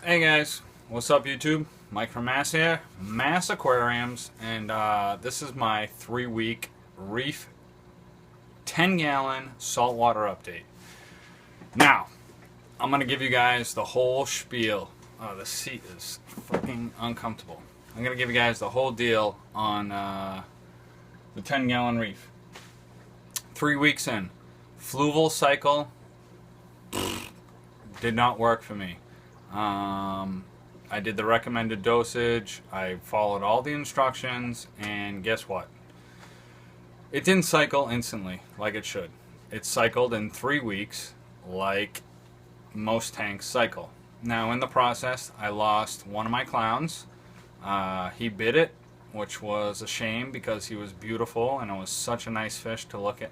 Hey guys, what's up YouTube? Mike from Mass here, Mass Aquariums, and this is my 3-week reef 10-gallon saltwater update. Now, I'm going to give you guys the whole spiel. Oh, the seat is fucking uncomfortable. I'm going to give you guys the whole deal on the 10-gallon reef. 3 weeks in, fluval cycle did not work for me. I did the recommended dosage, I followed all the instructions, and guess what? It didn't cycle instantly like it should. It cycled in 3 weeks like most tanks cycle. Now in the process, I lost one of my clowns. He bit it, which was a shame because he was beautiful and it was such a nice fish to look at.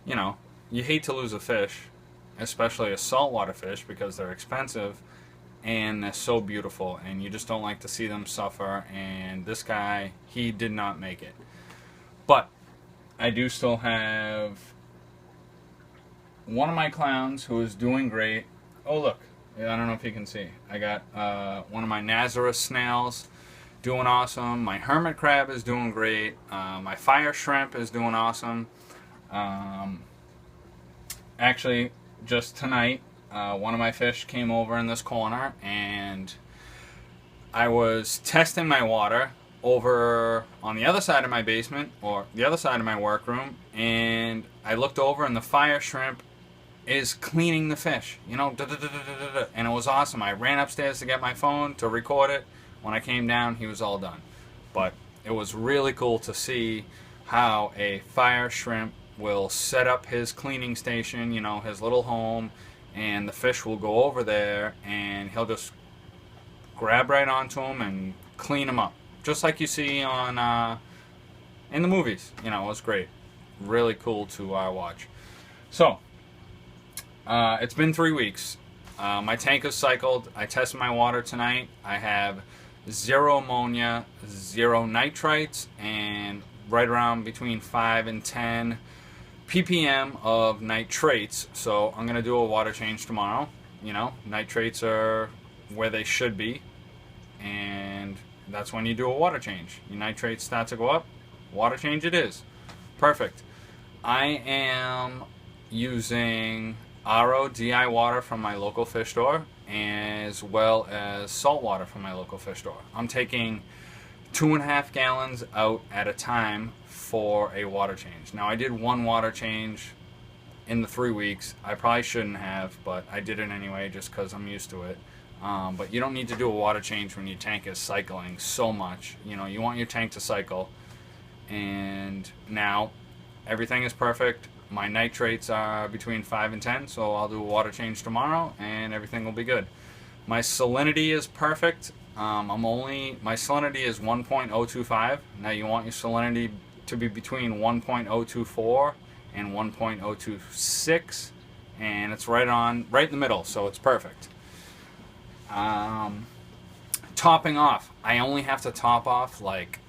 You know, you hate to lose a fish, especially a saltwater fish, because they're expensive and they're so beautiful and you just don't like to see them suffer. And this guy, he did not make it. But I do still have one of my clowns who is doing great. Oh look, I don't know if you can see. I got one of my Nazareth snails doing awesome. My hermit crab is doing great. My fire shrimp is doing awesome. Actually, just tonight, one of my fish came over in this corner and I was testing my water over on the other side of my basement, or the other side of my workroom, and I looked over and the fire shrimp is cleaning the fish, you know, and it was awesome. I ran upstairs to get my phone to record it. When I came down, he was all done. But it was really cool to see how a fire shrimp will set up his cleaning station, you know, his little home, and the fish will go over there and he'll just grab right onto him and clean him up, just like you see on in the movies. You know, it was great, really cool to watch. So it's been 3 weeks. My tank is cycled. I tested my water tonight. I have 0 ammonia, 0 nitrites, and right around between 5 and 10 ppm of nitrates. So I'm gonna do a water change tomorrow. You know, nitrates are where they should be, and that's when you do a water change. Your nitrates start to go up, water change it is. Perfect. I am using RO DI water from my local fish store, as well as salt water from my local fish store. I'm taking 2.5 gallons out at a time for a water change. Now I did one water change in the 3 weeks. I probably shouldn't have, but I did it anyway just because I'm used to it. But you don't need to do a water change when your tank is cycling so much. You know, you want your tank to cycle. And now everything is perfect. My nitrates are between 5 and 10, so I'll do a water change tomorrow and everything will be good. My salinity is perfect. My salinity is 1.025. Now you want your salinity to be between 1.024 and 1.026, and it's right in the middle, so it's perfect. Topping off, I only have to top off like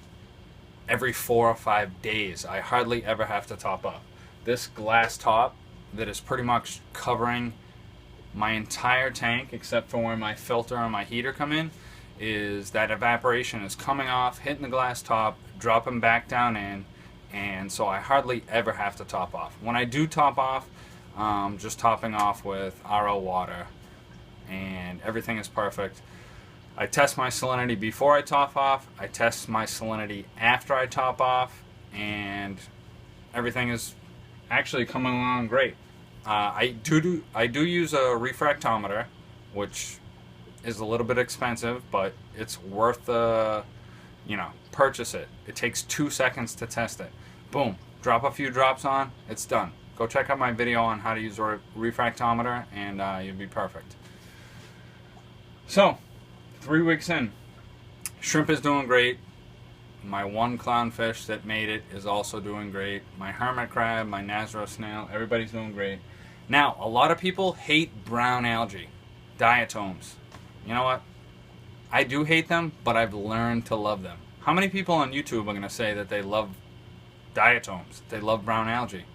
every 4 or 5 days. I hardly ever have to top up. This glass top that is pretty much covering my entire tank except for where my filter and my heater come in, is that evaporation is coming off, hitting the glass top, dropping back down in, and so I hardly ever have to top off. When I do top off, just topping off with RO water, and everything is perfect. I test my salinity before I top off, I test my salinity after I top off, and everything is actually coming along great. I do use a refractometer, which is a little bit expensive, but it's worth the, you know, purchase it. It takes 2 seconds to test it. Boom, drop a few drops on, it's done. Go check out my video on how to use a refractometer and you'll be perfect. So 3 weeks in, shrimp is doing great. My one clownfish that made it is also doing great. My hermit crab, my Nazareth snail, everybody's doing great. Now, a lot of people hate brown algae, diatoms. You know what? I do hate them, but I've learned to love them. How many people on YouTube are going to say that they love diatoms, they love brown algae?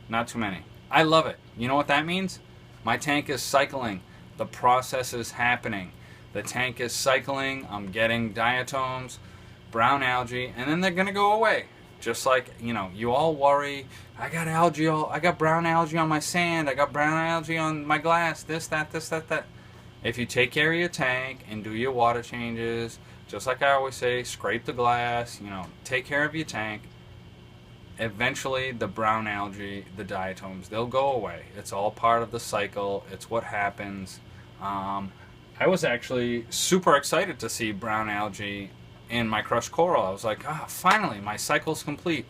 Not too many. I love it. You know what that means? My tank is cycling. The process is happening. The tank is cycling. I'm getting diatoms, brown algae, and then they're going to go away. Just like, you know, you all worry, I got brown algae on my sand, I got brown algae on my glass, this, that. If you take care of your tank and do your water changes, just like I always say, scrape the glass, you know, take care of your tank, eventually the brown algae, the diatoms, they'll go away. It's all part of the cycle. It's what happens. I was actually super excited to see brown algae in my crushed coral. I was like, finally, my cycle's complete.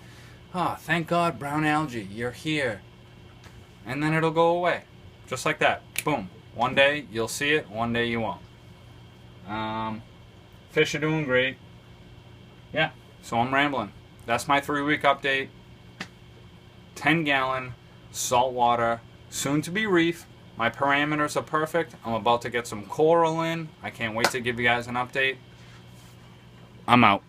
Thank God, brown algae, you're here. And then it'll go away. Just like that. Boom. One day you'll see it, one day you won't. Fish are doing great. Yeah, so I'm rambling. That's my 3-week update. 10-gallon saltwater, soon to be reef. My parameters are perfect. I'm about to get some coral in. I can't wait to give you guys an update. I'm out.